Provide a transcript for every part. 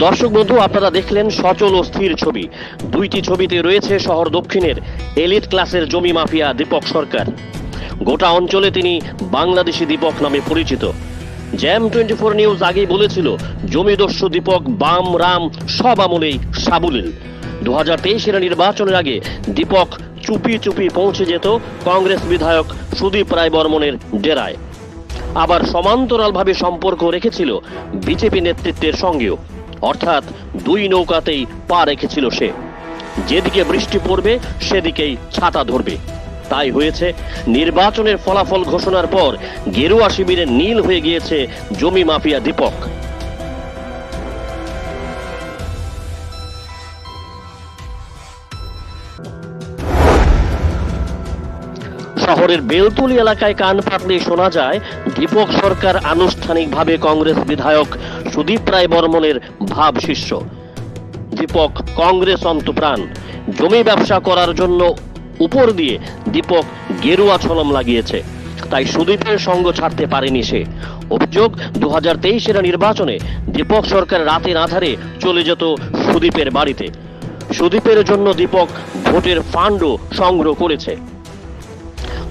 দর্শক বন্ধু, আপনারা দেখলেন সচল ও স্থির ছবি। দুইটি ছবিতে রয়েছে শহর দক্ষিণের এলিট ক্লাসের জমি মাফিয়া দীপক সরকার। গোটা অঞ্চলে তিনি বাংলাদেশি দীপক নামে পরিচিত। জ্যাম 24 নিউজ আগেই বলেছিল, জমিদস্যু দীপক বাম রাম সব আমলেই সাবলীল। 2023-এর নির্বাচনের আগে দীপক চুপি চুপি পৌঁছে যেত কংগ্রেস বিধায়ক সুদীপ রায় বর্মনের ডেরায়। আবার সমান্তরালভাবে সম্পর্ক রেখেছিল বিজেপি নেতৃত্বের সঙ্গেও, অর্থাৎ দুই নৌকাতেই পা রেখেছিল সে। যেদিকে বৃষ্টি পড়বে সেদিকেই ছাতা ধরবে। তাই হয়েছে, নির্বাচনের ফলাফল ঘোষণার পর গেরুয়া শিবিরে নীল হয়ে গিয়েছে জমি মাফিয়া দীপক। শহরের বেলতলি এলাকায় কান পাতলে শোনা যায়, দীপক সরকার আনুষ্ঠানিকভাবে কংগ্রেস বিধায়ক সুদীপ রায় বর্মনের ভাব শিষ্য। দীপক কংগ্রেস অন্তপ্রাণ। জমি ব্যবসা করার জন্য উপর দিয়ে দীপক গেরুয়া ছলম লাগিয়েছে, তাই সুদীপের সঙ্গ ছাড়তে পারেনি সে। অভিযোগ, 2023-এর নির্বাচনে দীপক সরকার রাতের আধারে চলে যেত সুদীপের বাড়িতে। সুদীপের জন্য দীপক ভোটের ফান্ডও সংগ্রহ করেছে।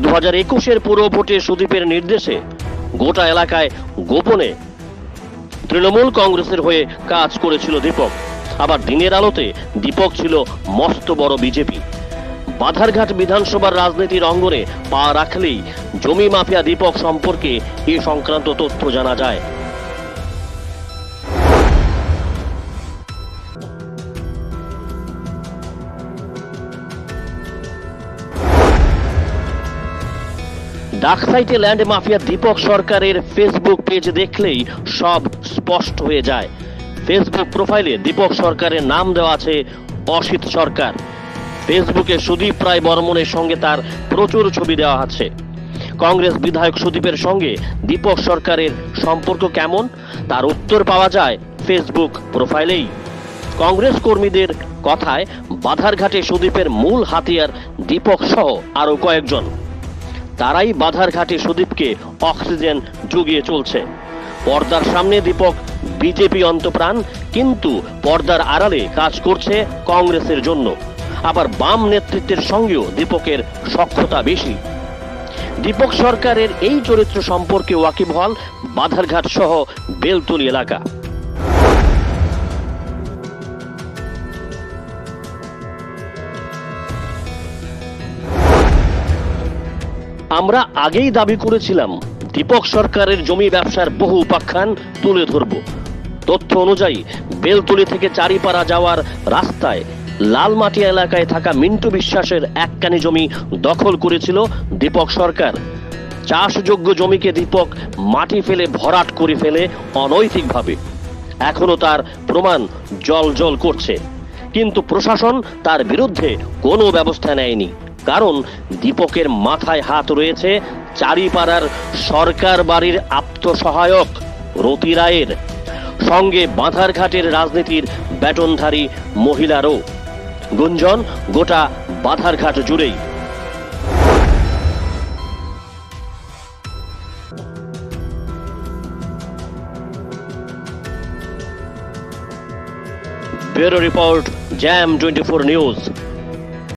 2021-এর পুরো ভোটে সুদীপের নির্দেশে গোটা এলাকায় গোপনে তৃণমূল কংগ্রেসের হয়ে কাজ করেছিল দীপক। আবার দিনের আলোতে দীপক ছিল মস্ত বড় বিজেপি। বাধারঘাট বিধানসভার রাজনীতির অঙ্গনে পা রাখলেই জমি মাফিয়া দীপক সম্পর্কে এ সংক্রান্ত তথ্য জানা যায়। ডাকসাইটে ল্যান্ড মাফিয়া দীপক সরকারের ফেসবুক পেজ দেখলেই সব স্পষ্ট হয়ে যায়। ফেসবুক প্রোফাইলে দীপক সরকারের নাম দেওয়া আছে অসিত সরকার। ফেসবুকে সুদীপ রায় বর্মনের সঙ্গে তার প্রচুর ছবি দেওয়া আছে। কংগ্রেস বিধায়ক সুদীপের সঙ্গে দীপক সরকারের সম্পর্ক কেমন, তার উত্তর পাওয়া যায় ফেসবুক প্রোফাইলেই। কংগ্রেস কর্মীদের কথায়, বাধারঘাটে সুদীপের মূল হাতিয়ার দীপক সহ আরো কয়েকজন। তারাই বাধারঘাটে সুদীপকে অক্সিজেন জুগিয়ে চলছে। পর্দার সামনে দীপক বিজেপি অন্তপ্রাণ, কিন্তু পর্দার আড়ালে কাজ করছে কংগ্রেসের জন্য। আবার বাম নেতৃত্বের সঙ্গেও দীপকের সখ্যতা বেশি। দীপক সরকারের এই চরিত্র সম্পর্কে ওয়াকিবহাল বাধারঘাট সহ বেলতলি এলাকা। আমরা আগেই দাবি করেছিলাম, দীপক সরকারের জমি ব্যবসার বহু উপাখ্যান তুলে ধরব। তথ্য অনুযায়ী বেলতলি থেকে চারিপাড়া যাওয়ার রাস্তায় লালমাটিয়া এলাকায় থাকা মিন্টু বিশ্বাসের এককানি জমি দখল করেছিল দীপক সরকার। চাষযোগ্য জমিকে দীপক মাটি ফেলে ভরাট করে ফেলে অনৈতিকভাবে। এখনো তার প্রমাণ জল করছে, কিন্তু প্রশাসন তার বিরুদ্ধে কোনো ব্যবস্থা নেয়নি। কারণ দীপকের মাথায় হাত রয়েছে চারিপাড়ার সরকার বাড়ির আত্মসহায়ক রতি রায়ের, সঙ্গে বাধারঘাটের রাজনীতির ব্যাটনধারী মহিলারও। গুঞ্জন গোটা বাধারঘাট জুড়েই। Bureau report, jam 24 news.